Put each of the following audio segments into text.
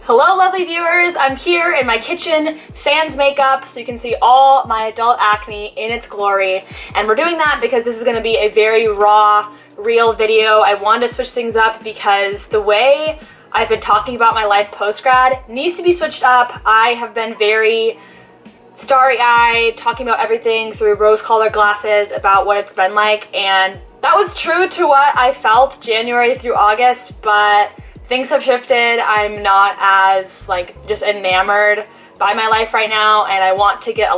Hello lovely viewers, I'm here in my kitchen, sans makeup, so you can see all my adult acne in its glory. And we're doing that because this is going to be a very raw, real video. I wanted to switch things up because the way I've been talking about my life post-grad needs to be switched up. I have been very starry-eyed, talking about everything through rose-colored glasses about what it's been like, and that was true to what I felt January through August, but things have shifted. I'm not as just enamored by my life right now, and I want to get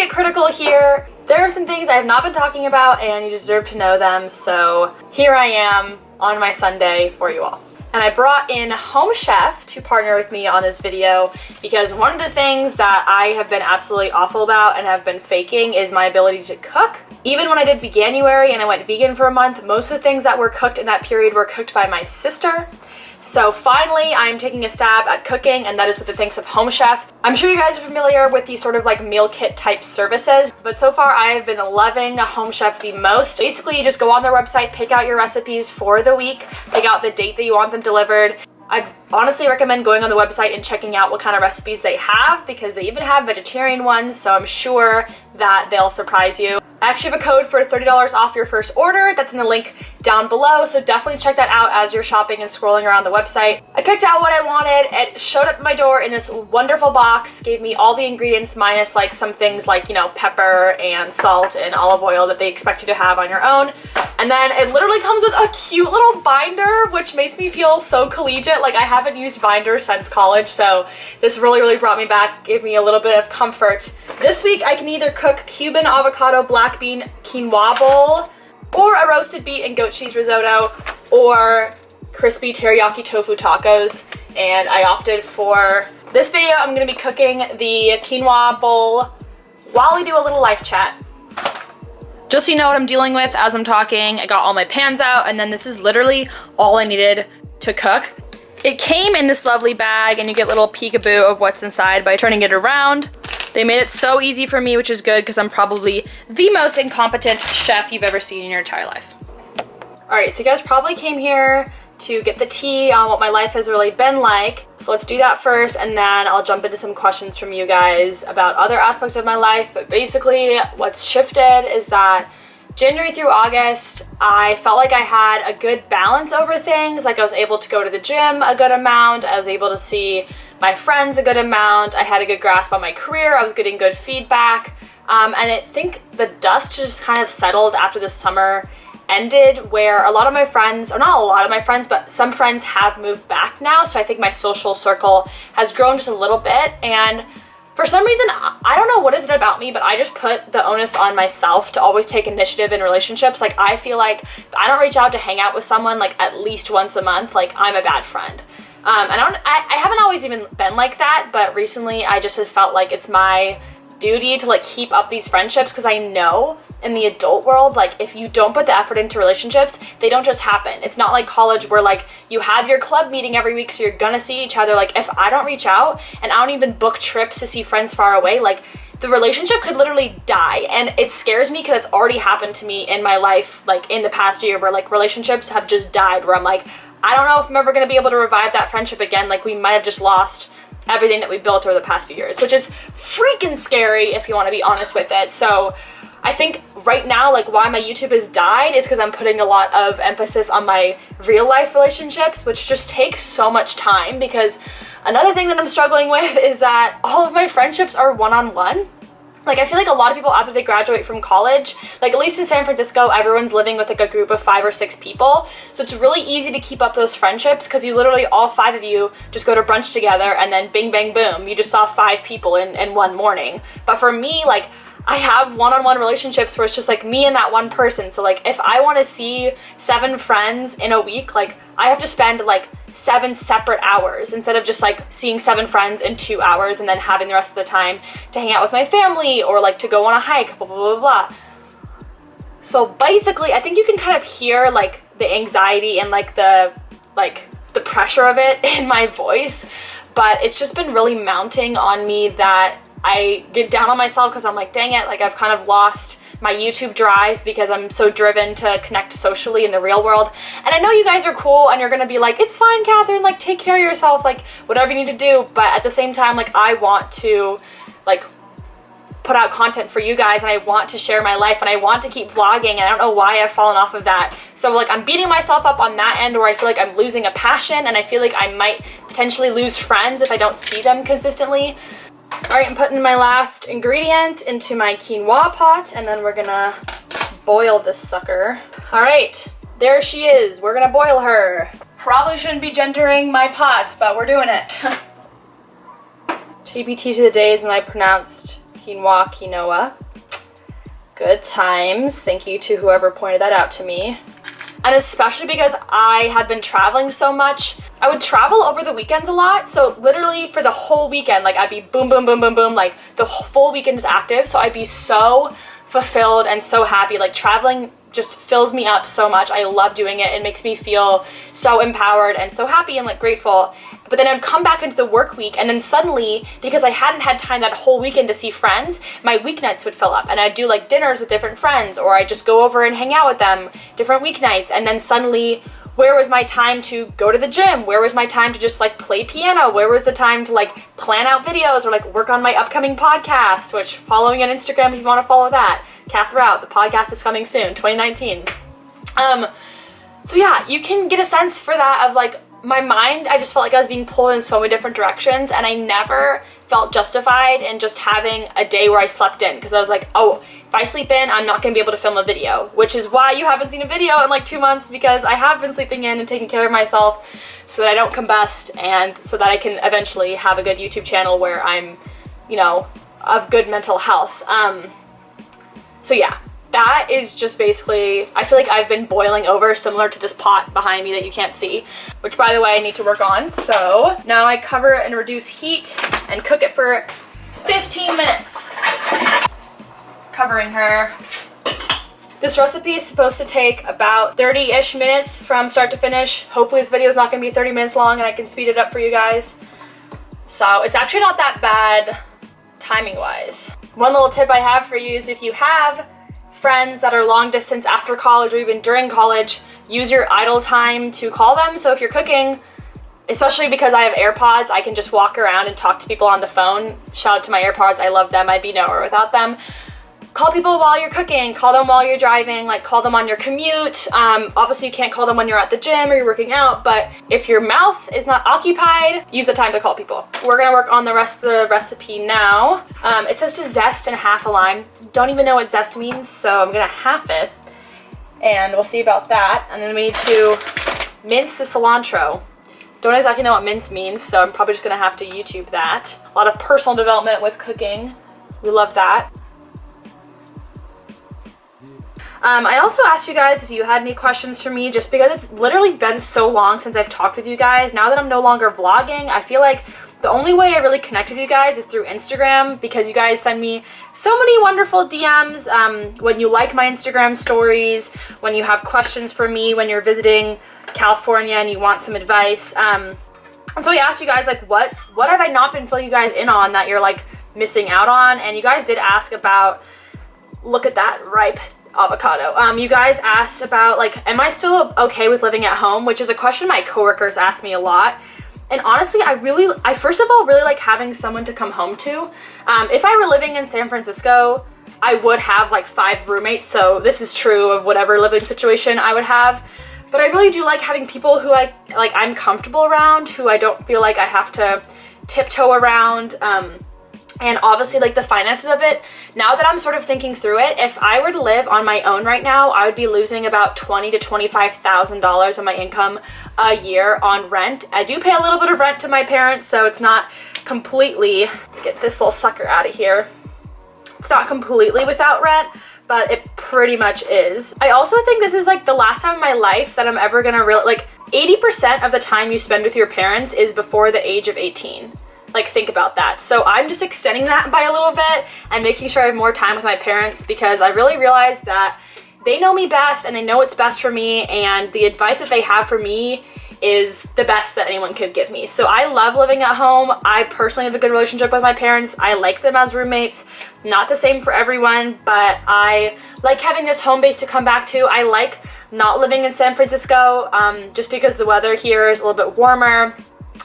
critical here. There are some things I have not been talking about and you deserve to know them, so here I am on my Sunday for you all. And I brought in Home Chef to partner with me on this video because one of the things that I have been absolutely awful about and have been faking is my ability to cook. Even when I did Veganuary and I went vegan for a month, most of the things that were cooked in that period were cooked by my sister. So finally, I'm taking a stab at cooking, and that is with the thanks of Home Chef. I'm sure you guys are familiar with these sort of meal kit type services, but so far I have been loving Home Chef the most. Basically, you just go on their website, pick out your recipes for the week, pick out the date that you want them delivered. I'd honestly recommend going on the website and checking out what kind of recipes they have, because they even have vegetarian ones, so I'm sure that they'll surprise you. I actually have a code for $30 off your first order. That's in the link down below, so definitely check that out as you're shopping and scrolling around the website. I picked out what I wanted. It showed up at my door in this wonderful box, gave me all the ingredients minus some things like, pepper and salt and olive oil that they expect you to have on your own. And then it literally comes with a cute little binder, which makes me feel so collegiate. I haven't used binders since college, so this really brought me back, gave me a little bit of comfort. This week I can either cook Cuban avocado black bean quinoa bowl, or a roasted beet and goat cheese risotto, or crispy teriyaki tofu tacos, and I opted for this video. I'm gonna be cooking the quinoa bowl while we do a little life chat. Just so you know what I'm dealing with as I'm talking, I got all my pans out, and then this is literally all I needed to cook. It came in this lovely bag, and you get a little peekaboo of what's inside by turning it around. They made it so easy for me, which is good because I'm probably the most incompetent chef you've ever seen in your entire life. Alright, so you guys probably came here to get the tea on what my life has really been like. So let's do that first, and then I'll jump into some questions from you guys about other aspects of my life. But basically, what's shifted is that January through August, I felt like I had a good balance over things. I was able to go to the gym a good amount. I was able to see my friends a good amount. I had a good grasp on my career. I was getting good feedback. And I think the dust just kind of settled after the summer ended, where a lot of my friends, or not a lot of my friends, but some friends have moved back now. So I think my social circle has grown just a little bit. And for some reason, I don't know what is it about me, but I just put the onus on myself to always take initiative in relationships. I feel like if I don't reach out to hang out with someone at least once a month, I'm a bad friend. And I haven't always even been like that, but recently I just have felt like it's my duty to keep up these friendships, because I know in the adult world, if you don't put the effort into relationships, they don't just happen. It's not like college where you have your club meeting every week, so you're gonna see each other. If I don't reach out and I don't even book trips to see friends far away, the relationship could literally die. And it scares me because it's already happened to me in my life, in the past year, where relationships have just died, where I'm I don't know if I'm ever gonna be able to revive that friendship again. We might have just lost everything that we built over the past few years, which is freaking scary if you want to be honest with it. So I think right now, why my YouTube has died is because I'm putting a lot of emphasis on my real life relationships, which just takes so much time. Because another thing that I'm struggling with is that all of my friendships are one-on-one. I feel like a lot of people after they graduate from college, at least in San Francisco, everyone's living with a group of 5 or 6 people. So it's really easy to keep up those friendships because you literally, all 5 of you just go to brunch together, and then bing, bang, boom, you just saw 5 people in one morning. But for me, I have one-on-one relationships where it's just me and that one person. So if I want to see 7 friends in a week, I have to spend 7 separate hours instead of just seeing 7 friends in 2 hours and then having the rest of the time to hang out with my family or to go on a hike, blah, blah, blah, blah. So basically, I think you can kind of hear the anxiety and the pressure of it in my voice, but it's just been really mounting on me that I get down on myself because I'm like, dang it, like I've kind of lost my YouTube drive because I'm so driven to connect socially in the real world. And I know you guys are cool and you're gonna be like, it's fine, Catherine, like take care of yourself, like whatever you need to do. But at the same time, like I want to like put out content for you guys, and I want to share my life, and I want to keep vlogging, and I don't know why I've fallen off of that. So like I'm beating myself up on that end where I feel like I'm losing a passion, and I feel like I might potentially lose friends if I don't see them consistently. All right, I'm putting my last ingredient into my quinoa pot, and then we're gonna boil this sucker. All right, there she is. We're gonna boil her. Probably shouldn't be gendering my pots, but we're doing it. TBT to the days when I pronounced quinoa. Good times. Thank you to whoever pointed that out to me. And especially because I had been traveling so much. I would travel over the weekends a lot, so literally for the whole weekend, like I'd be boom, boom, boom, boom, boom, like the full weekend is active, so I'd be so fulfilled and so happy. Like traveling just fills me up so much. I love doing it. It makes me feel so empowered and so happy and like grateful. But then I'd come back into the work week, and then suddenly, because I hadn't had time that whole weekend to see friends, my weeknights would fill up, and I'd do like dinners with different friends, or I'd just go over and hang out with them different weeknights. And then suddenly, where was my time to go to the gym? Where was my time to just like play piano? Where was the time to like plan out videos or like work on my upcoming podcast, which following on Instagram if you want to follow that. Katherout, the podcast is coming soon, 2019. So yeah, you can get a sense for that of like my mind. I just felt like I was being pulled in so many different directions, and I never felt justified in just having a day where I slept in, because I was like, oh, if I sleep in, I'm not going to be able to film a video, which is why you haven't seen a video in like 2 months, because I have been sleeping in and taking care of myself so that I don't combust, and so that I can eventually have a good YouTube channel where I'm, you know, of good mental health. So yeah, that is just basically, I feel like I've been boiling over, similar to this pot behind me that you can't see, which by the way I need to work on. So now I cover it and reduce heat and cook it for 15 minutes. Covering her. This recipe is supposed to take about 30-ish minutes from start to finish. Hopefully this video is not going to be 30 minutes long and I can speed it up for you guys. So it's actually not that bad timing wise. One little tip I have for you is if you have friends that are long distance after college or even during college, use your idle time to call them. So if you're cooking, especially because I have AirPods, I can just walk around and talk to people on the phone. Shout out to my AirPods, I love them. I'd be nowhere without them. Call people while you're cooking, call them while you're driving, like call them on your commute. Obviously you can't call them when you're at the gym or you're working out, but if your mouth is not occupied, use the time to call people. We're gonna work on the rest of the recipe now. It says to zest and half a lime. Don't even know what zest means, so I'm gonna half it, and we'll see about that. And then we need to mince the cilantro. Don't exactly know what mince means, so I'm probably just gonna have to YouTube that. A lot of personal development with cooking. We love that. I also asked you guys if you had any questions for me, just because it's literally been so long since I've talked with you guys. Now that I'm no longer vlogging, I feel like the only way I really connect with you guys is through Instagram, because you guys send me so many wonderful DMs when you like my Instagram stories, when you have questions for me, when you're visiting California and you want some advice. And so I asked you guys, like, what have I not been filling you guys in on that you're like missing out on? And you guys did ask about, look at that ripe avocado. You guys asked about, like, am I still okay with living at home, which is a question my coworkers ask me a lot. And honestly, I first of all really like having someone to come home to. If I were living in San Francisco, I would have like 5 roommates, so this is true of whatever living situation I would have. But I really do like having people who I'm comfortable around, who I don't feel like I have to tiptoe around. And obviously, like, the finances of it, now that I'm sort of thinking through it, if I were to live on my own right now, I would be losing about $20,000 to $25,000 of my income a year on rent. I do pay a little bit of rent to my parents, so it's not completely, let's get this little sucker out of here. It's not completely without rent, but it pretty much is. I also think this is like the last time in my life that I'm ever gonna like 80% of the time you spend with your parents is before the age of 18. Like, think about that. So I'm just extending that by a little bit and making sure I have more time with my parents, because I really realized that they know me best and they know what's best for me, and the advice that they have for me is the best that anyone could give me. So I love living at home. I personally have a good relationship with my parents. I like them as roommates. Not the same for everyone, but I like having this home base to come back to. I like not living in San Francisco, just because the weather here is a little bit warmer.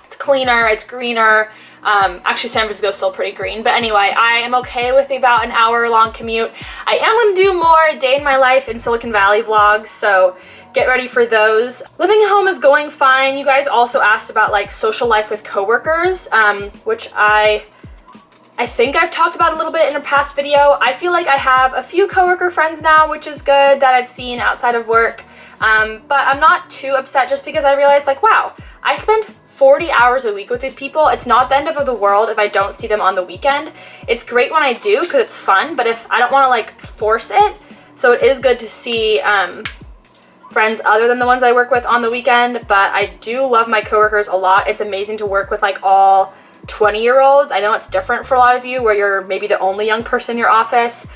It's cleaner, it's greener. Actually, San Francisco is still pretty green, but anyway, I am okay with about an hour-long commute. I am going to do more day in my life in Silicon Valley vlogs, so get ready for those. Living at home is going fine. You guys also asked about like social life with coworkers, which I think I've talked about a little bit in a past video. I feel like I have a few coworker friends now, which is good, that I've seen outside of work, but I'm not too upset just because I realized like, wow, I spend 40 hours a week with these people. It's not the end of the world if I don't see them on the weekend. It's great when I do because it's fun, but if I don't want to like force it, so it is good to see friends other than the ones I work with on the weekend. But I do love my coworkers a lot. It's amazing to work with like all 20-year-olds. I know it's different for a lot of you where you're maybe the only young person in your office,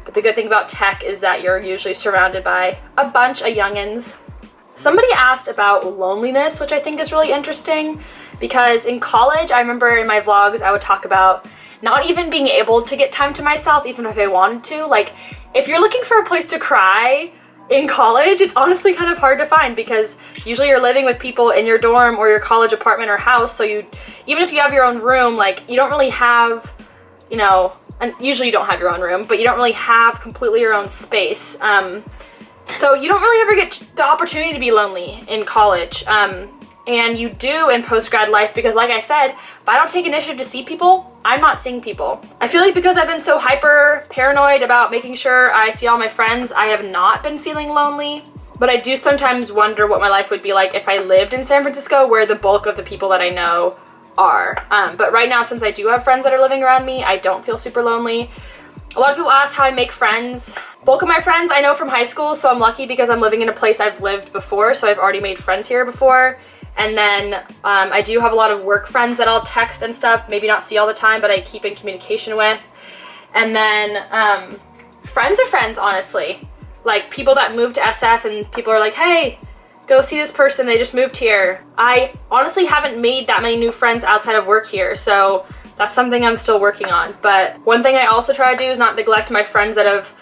but the good thing about tech is that you're usually surrounded by a bunch of youngins. Somebody asked about loneliness, which I think is really interesting, because in college, I remember in my vlogs, I would talk about not even being able to get time to myself, even if I wanted to. Like, if you're looking for a place to cry in college, it's honestly kind of hard to find because usually you're living with people in your dorm or your college apartment or house, so even if you have your own room, like, you don't really have, you know, and usually you don't have your own room, but you don't really have completely your own space. So you don't really ever get the opportunity to be lonely in college, and you do in post-grad life because, like I said, if I don't take initiative to see people, I'm not seeing people. I feel like because I've been so hyper paranoid about making sure I see all my friends, I have not been feeling lonely, but I do sometimes wonder what my life would be like if I lived in San Francisco where the bulk of the people that I know are. But right now, since I do have friends that are living around me, I don't feel super lonely. A lot of people ask how I make friends. Bulk of my friends I know from high school, so I'm lucky because I'm living in a place I've lived before, so I've already made friends here before. And then I do have a lot of work friends that I'll text and stuff, maybe not see all the time, but I keep in communication with. And then friends are friends, honestly. Like people that move to SF and people are like, hey, go see this person, they just moved here. I honestly haven't made that many new friends outside of work here, so that's something I'm still working on. But one thing I also try to do is not neglect my friends that have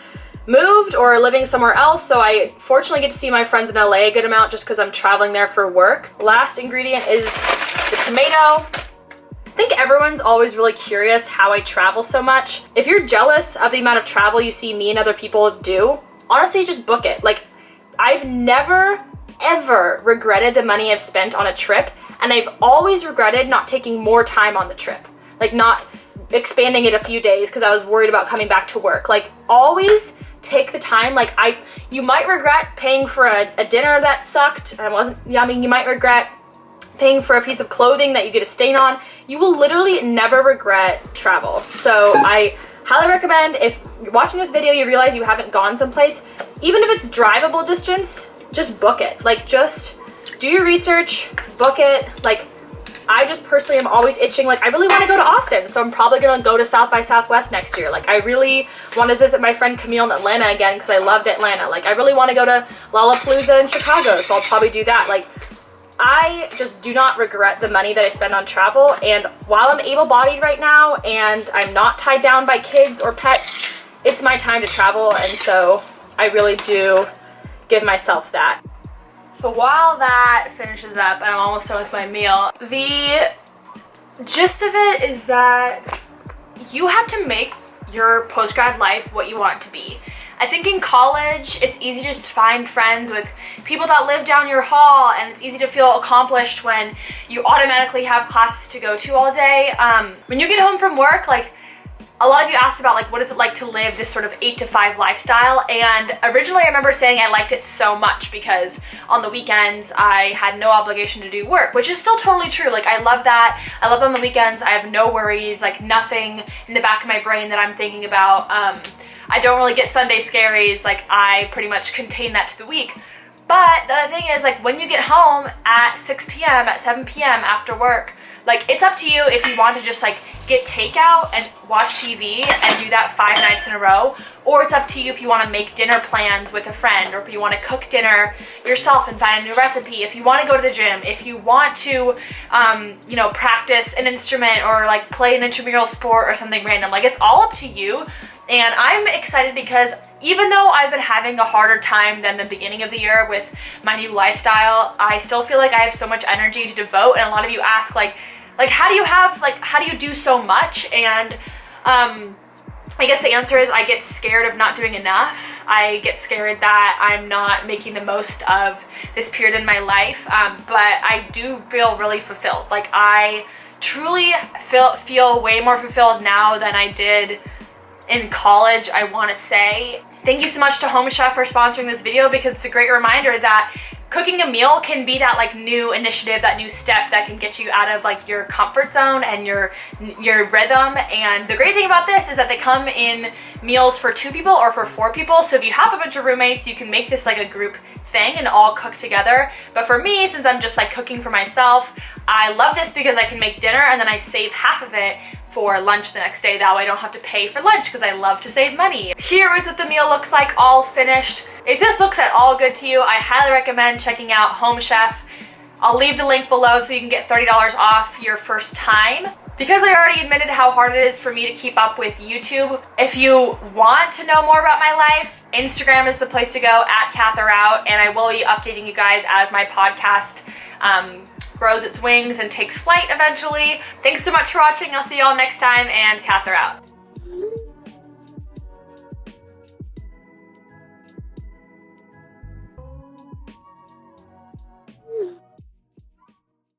moved or are living somewhere else, so I fortunately get to see my friends in LA a good amount just because I'm traveling there for work. Last ingredient is the tomato. I think everyone's always really curious how I travel so much. If you're jealous of the amount of travel you see me and other people do, honestly, just book it. Like, I've never, ever regretted the money I've spent on a trip, and I've always regretted not taking more time on the trip. Like, not expanding it a few days because I was worried about coming back to work. Like, always take the time. Like, you might regret paying for a dinner that sucked and wasn't yummy. You might regret paying for a piece of clothing that you get a stain on. You will literally never regret travel. So I highly recommend, if you're watching this video, you realize you haven't gone someplace, even if it's drivable distance, just book it. Like, just do your research, book it. Like, I just personally am always itching. Like, I really want to go to Austin, so I'm probably going to go to South by Southwest next year. Like, I really want to visit my friend Camille in Atlanta again because I loved Atlanta. Like, I really want to go to Lollapalooza in Chicago, so I'll probably do that. Like, I just do not regret the money that I spend on travel, and while I'm able-bodied right now and I'm not tied down by kids or pets, it's my time to travel, and so I really do give myself that. So while that finishes up and I'm almost done with my meal, the gist of it is that you have to make your post-grad life what you want it to be. I think in college, it's easy to just find friends with people that live down your hall, and it's easy to feel accomplished when you automatically have classes to go to all day. When you get home from work, like, a lot of you asked about, like, what is it like to live this sort of 8-to-5 lifestyle, and originally I remember saying I liked it so much because on the weekends I had no obligation to do work, which is still totally true. Like, I love that. I love on the weekends. I have no worries, like nothing in the back of my brain that I'm thinking about. I don't really get Sunday scaries. Like, I pretty much contain that to the week. But the other thing is, like, when you get home at 6 p.m., at 7 p.m. after work, Like, it's up to you if you want to just like get takeout and watch TV and do that 5 nights in a row, or it's up to you if you want to make dinner plans with a friend, or if you want to cook dinner yourself and find a new recipe, if you want to go to the gym, if you want to, you know, practice an instrument or like play an intramural sport or something random. Like, it's all up to you. And I'm excited because even though I've been having a harder time than the beginning of the year with my new lifestyle, I still feel like I have so much energy to devote. And a lot of you ask like how do you do so much? And I guess the answer is I get scared of not doing enough. I get scared that I'm not making the most of this period in my life, but I do feel really fulfilled. Like, I truly feel way more fulfilled now than I did in college, I want to say. Thank you so much to Home Chef for sponsoring this video, because it's a great reminder that cooking a meal can be that like new initiative, that new step that can get you out of like your comfort zone and your rhythm. And the great thing about this is that they come in meals for 2 people or for 4 people. So if you have a bunch of roommates, you can make this like a group thing and all cook together. But for me, since I'm just like cooking for myself, I love this because I can make dinner and then I save half of it for lunch the next day. That way I don't have to pay for lunch, because I love to save money. Here is what the meal looks like all finished. If this looks at all good to you, I highly recommend checking out Home Chef. I'll leave the link below so you can get $30 off your first time. Because I already admitted how hard it is for me to keep up with YouTube, if you want to know more about my life, Instagram is the place to go, at Katherout, and I will be updating you guys as my podcast grows its wings and takes flight eventually. Thanks so much for watching. I'll see you all next time, and Katherout.